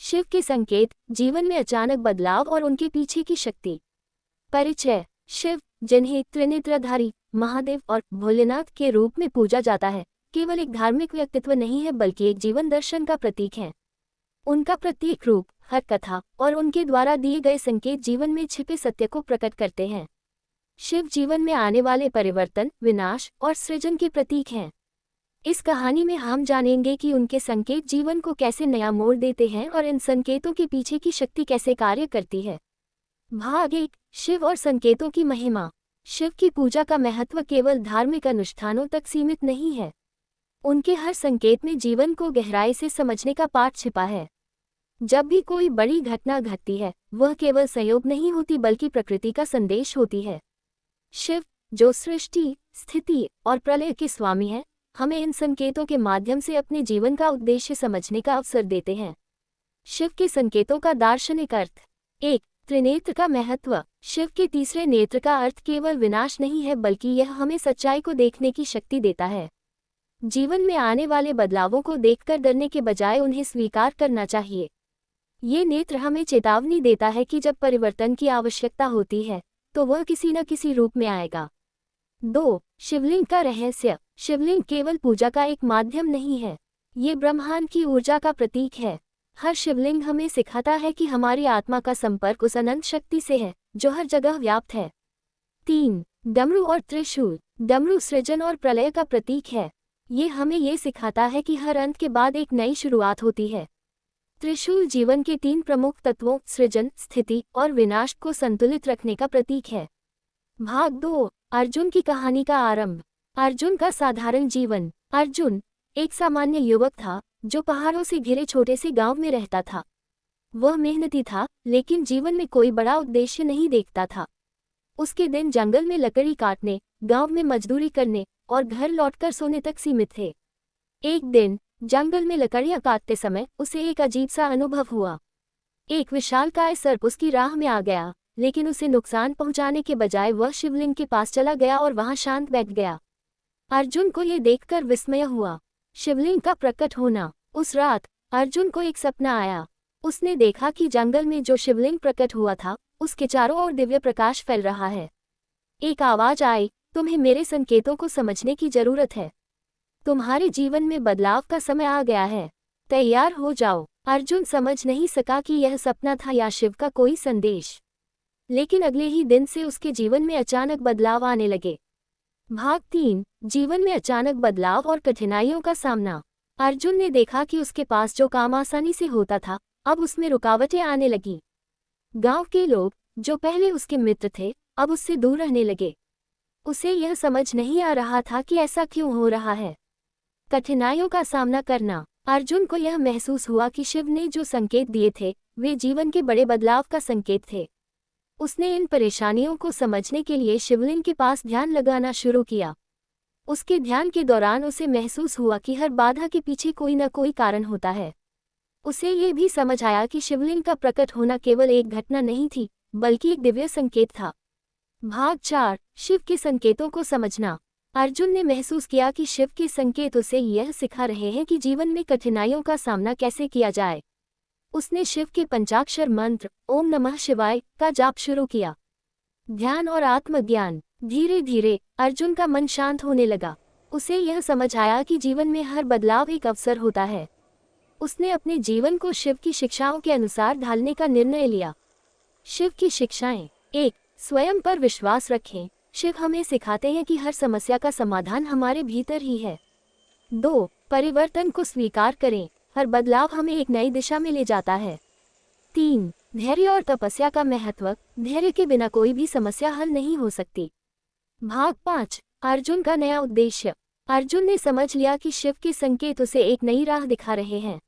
शिव के संकेत, जीवन में अचानक बदलाव और उनके पीछे की शक्ति। परिचय। शिव, जिन्हें त्रिनेत्रधारी महादेव और भोलेनाथ के रूप में पूजा जाता है, केवल एक धार्मिक व्यक्तित्व नहीं है बल्कि एक जीवन दर्शन का प्रतीक है। उनका प्रत्येक रूप, हर कथा और उनके द्वारा दिए गए संकेत जीवन में छिपे सत्य को प्रकट करते हैं। शिव जीवन में आने वाले परिवर्तन, विनाश और सृजन के प्रतीक हैं। इस कहानी में हम जानेंगे कि उनके संकेत जीवन को कैसे नया मोड़ देते हैं और इन संकेतों के पीछे की शक्ति कैसे कार्य करती है। भाग 1। शिव और संकेतों की महिमा। शिव की पूजा का महत्व केवल धार्मिक अनुष्ठानों तक सीमित नहीं है। उनके हर संकेत में जीवन को गहराई से समझने का पाठ छिपा है। जब भी कोई बड़ी घटना घटती है, वह केवल संयोग नहीं होती बल्कि प्रकृति का संदेश होती है। शिव, जो सृष्टि, स्थिति और प्रलय के स्वामी हैं, हमें इन संकेतों के माध्यम से अपने जीवन का उद्देश्य समझने का अवसर देते हैं। शिव के संकेतों का दार्शनिक अर्थ। 1। त्रिनेत्र का महत्व। शिव के तीसरे नेत्र का अर्थ केवल विनाश नहीं है बल्कि यह हमें सच्चाई को देखने की शक्ति देता है। जीवन में आने वाले बदलावों को देखकर डरने के बजाय उन्हें स्वीकार करना चाहिए। ये नेत्र हमें चेतावनी देता है कि जब परिवर्तन की आवश्यकता होती है तो वह किसी न किसी रूप में आएगा। 2। शिवलिंग का रहस्य। शिवलिंग केवल पूजा का एक माध्यम नहीं है, ये ब्रह्मांड की ऊर्जा का प्रतीक है। हर शिवलिंग हमें सिखाता है कि हमारी आत्मा का संपर्क उस अनंत शक्ति से है जो हर जगह व्याप्त है। 3। डमरू और त्रिशूल। डमरू सृजन और प्रलय का प्रतीक है। ये हमें ये सिखाता है कि हर अंत के बाद एक नई शुरुआत होती है। त्रिशूल जीवन के 3 प्रमुख तत्वों सृजन, स्थिति और विनाश को संतुलित रखने का प्रतीक है। भाग 2। अर्जुन की कहानी का आरंभ। अर्जुन का साधारण जीवन। अर्जुन एक सामान्य युवक था जो पहाड़ों से घिरे छोटे से गांव में रहता था। वह मेहनती था लेकिन जीवन में कोई बड़ा उद्देश्य नहीं देखता था। उसके दिन जंगल में लकड़ी काटने, गांव में मजदूरी करने और घर लौटकर सोने तक सीमित थे। एक दिन जंगल में लकड़ियां काटते समय उसे एक अजीब सा अनुभव हुआ। एक विशालकाय सर्प उसकी राह में आ गया, लेकिन उसे नुकसान पहुंचाने के बजाय वह शिवलिंग के पास चला गया और वहां शांत बैठ गया। अर्जुन को यह देखकर विस्मय हुआ। शिवलिंग का प्रकट होना। उस रात अर्जुन को एक सपना आया। उसने देखा कि जंगल में जो शिवलिंग प्रकट हुआ था उसके चारों ओर दिव्य प्रकाश फैल रहा है। एक आवाज आई, तुम्हें मेरे संकेतों को समझने की जरूरत है। तुम्हारे जीवन में बदलाव का समय आ गया है, तैयार हो जाओ। अर्जुन समझ नहीं सका कि यह सपना था या शिव का कोई संदेश, लेकिन अगले ही दिन से उसके जीवन में अचानक बदलाव आने लगे। भाग 3। जीवन में अचानक बदलाव और कठिनाइयों का सामना। अर्जुन ने देखा कि उसके पास जो काम आसानी से होता था, अब उसमें रुकावटें आने लगीं। गांव के लोग, जो पहले उसके मित्र थे, अब उससे दूर रहने लगे। उसे यह समझ नहीं आ रहा था कि ऐसा क्यों हो रहा है। कठिनाइयों का सामना करना। अर्जुन को यह महसूस हुआ कि शिव ने जो संकेत दिए थे, वे जीवन के बड़े बदलाव का संकेत थे। उसने इन परेशानियों को समझने के लिए शिवलिंग के पास ध्यान लगाना शुरू किया। उसके ध्यान के दौरान उसे महसूस हुआ कि हर बाधा के पीछे कोई न कोई कारण होता है। उसे ये भी समझ आया कि शिवलिंग का प्रकट होना केवल एक घटना नहीं थी, बल्कि एक दिव्य संकेत था। भाग 4। शिव के संकेतों को समझना। अर्जुन ने महसूस किया कि शिव के संकेत उसे यह सिखा रहे हैं कि जीवन में कठिनाइयों का सामना कैसे किया जाए। उसने शिव के पंचाक्षर मंत्र ओम नमः शिवाय का जाप शुरू किया। ध्यान और आत्मज्ञान। धीरे धीरे अर्जुन का मन शांत होने लगा। उसे यह समझ आया कि जीवन में हर बदलाव एक अवसर होता है। उसने अपने जीवन को शिव की शिक्षाओं के अनुसार ढालने का निर्णय लिया। शिव की शिक्षाएं। 1। स्वयं पर विश्वास रखें। शिव हमें सिखाते हैं कि हर समस्या का समाधान हमारे भीतर ही है। 2। परिवर्तन को स्वीकार करें। हर बदलाव हमें एक नई दिशा में ले जाता है। 3। धैर्य और तपस्या का महत्व। धैर्य के बिना कोई भी समस्या हल नहीं हो सकती। भाग 5। अर्जुन का नया उद्देश्य। अर्जुन ने समझ लिया कि शिव के संकेत उसे एक नई राह दिखा रहे हैं।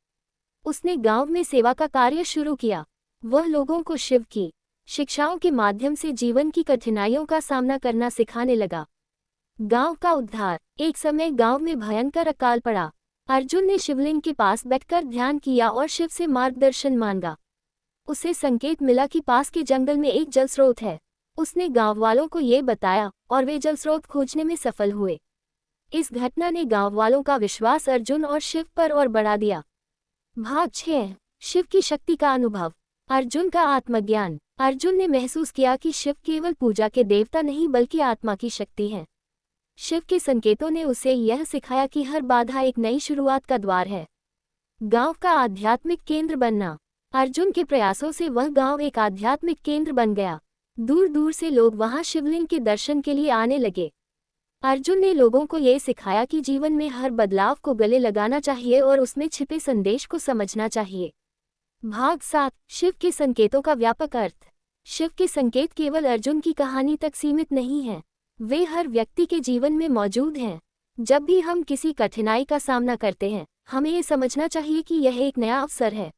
उसने गांव में सेवा का कार्य शुरू किया। वह लोगों को शिव की शिक्षाओं के माध्यम से जीवन की कठिनाइयों का सामना करना सिखाने लगा। गांव का उद्धार। एक समय गांव में भयंकर अकाल पड़ा। अर्जुन ने शिवलिंग के पास बैठकर ध्यान किया और शिव से मार्गदर्शन मांगा। उसे संकेत मिला कि पास के जंगल में एक जल स्रोत है। उसने गांव वालों को ये बताया और वे जल स्रोत खोजने में सफल हुए। इस घटना ने गांव वालों का विश्वास अर्जुन और शिव पर और बढ़ा दिया। भाग 6। शिव की शक्ति का अनुभव। अर्जुन का आत्मज्ञान। अर्जुन ने महसूस किया कि शिव केवल पूजा के देवता नहीं बल्कि आत्मा की शक्ति हैं। शिव के संकेतों ने उसे यह सिखाया कि हर बाधा एक नई शुरुआत का द्वार है। गांव का आध्यात्मिक केंद्र बनना। अर्जुन के प्रयासों से वह गांव एक आध्यात्मिक केंद्र बन गया। दूर दूर से लोग वहां शिवलिंग के दर्शन के लिए आने लगे। अर्जुन ने लोगों को ये सिखाया कि जीवन में हर बदलाव को गले लगाना चाहिए और उसमें छिपे संदेश को समझना चाहिए। भाग 7। शिव के संकेतों का व्यापक अर्थ। शिव के संकेत केवल अर्जुन की कहानी तक सीमित नहीं हैं, वे हर व्यक्ति के जीवन में मौजूद हैं। जब भी हम किसी कठिनाई का सामना करते हैं, हमें ये समझना चाहिए कि यह एक नया अवसर है।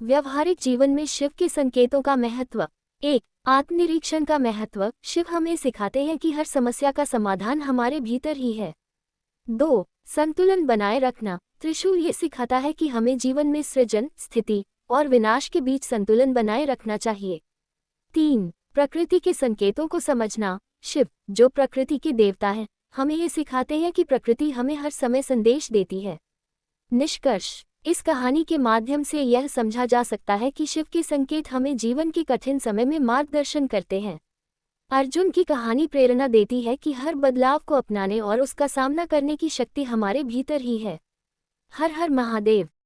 व्यवहारिक जीवन में शिव के संकेतों का महत्व। 1. आत्मनिरीक्षण का महत्व। शिव हमें सिखाते हैं कि हर समस्या का समाधान हमारे भीतर ही है। 2. संतुलन बनाए रखना। त्रिशूल ये सिखाता है कि हमें जीवन में सृजन, स्थिति और विनाश के बीच संतुलन बनाए रखना चाहिए। 3. प्रकृति के संकेतों को समझना। शिव, जो प्रकृति के देवता हैं, हमें ये सिखाते हैं कि प्रकृति हमें हर समय संदेश देती है। निष्कर्ष। इस कहानी के माध्यम से यह समझा जा सकता है कि शिव के संकेत हमें जीवन के कठिन समय में मार्गदर्शन करते हैं। अर्जुन की कहानी प्रेरणा देती है कि हर बदलाव को अपनाने और उसका सामना करने की शक्ति हमारे भीतर ही है। हर हर महादेव।